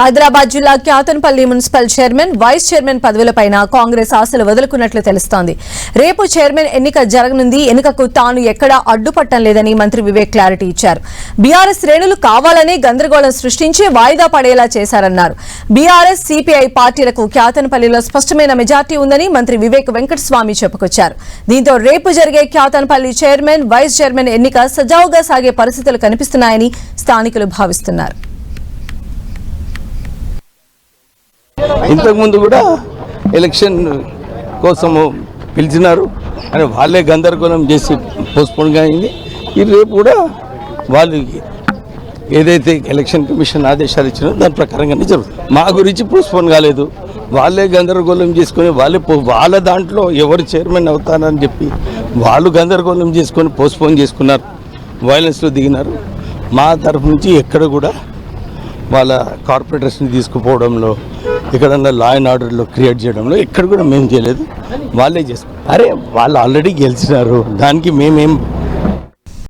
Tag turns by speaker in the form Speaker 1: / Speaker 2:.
Speaker 1: హైదరాబాద్ జిల్లా Kyathanpalli municipal chairman vice chairman పదవులపైన Congress ఆశలు వదులుకున్నట్లు తెలుస్తోంది. రేపు చైర్మన్ ఎన్నిక జరగనుంది. ఎన్నికకు తాను ఎక్కడా అడ్డుపట్టం లేదని మంత్రి వివేక్ క్లారిటీ ఇచ్చారు. బీఆర్ఎస్ శ్రేణులు కావాలనే గందరగోళం సృష్టించి వాయిదా పడేలా చేశారన్నారు. బీఆర్ఎస్ సిపిఐ పార్టీలకు క్యాతన్పల్లిలో స్పష్టమైన మెజార్టీ ఉందని మంత్రి వివేక్ వెంకటస్వామి చెప్పుకొచ్చారు. దీంతో రేపు జరిగే క్యాతన్పల్లి చైర్మన్ వైస్ చైర్మన్ ఎన్నిక సజావుగా సాగే పరిస్థితులు కనిపిస్తున్నాయని స్థానికులు భావిస్తున్నారు.
Speaker 2: ఇంతకుముందు కూడా ఎలక్షన్ కోసము పిలిచినారు అని వాళ్ళే గందరగోళం చేసి పోస్ట్పోన్గా అయింది. ఈ రేపు కూడా వాళ్ళు ఏదైతే ఎలక్షన్ కమిషన్ ఆదేశాలు ఇచ్చినో దాని ప్రకారంగానే జరుగుతుంది. మా గురించి పోస్ట్పోన్ కాలేదు, వాళ్ళే గందరగోళం చేసుకొని వాళ్ళ దాంట్లో ఎవరు చైర్మన్ అవుతారని చెప్పి వాళ్ళు గందరగోళం చేసుకొని పోస్ట్పోన్ చేసుకున్నారు, వైలెన్స్లో దిగినారు. మా తరఫు నుంచి ఎక్కడ కూడా వాళ్ళ కార్పొరేటర్స్ని తీసుకుపోవడంలో ఎక్కడన్నా లా అండ్ ఆర్డర్లో క్రియేట్ చేయడంలో ఎక్కడ కూడా మేము చేయలేదు, వాళ్ళే చేసుకున్నారు. అరే వాళ్ళు ఆల్రెడీ గెలిచినారు, దానికి మేమేం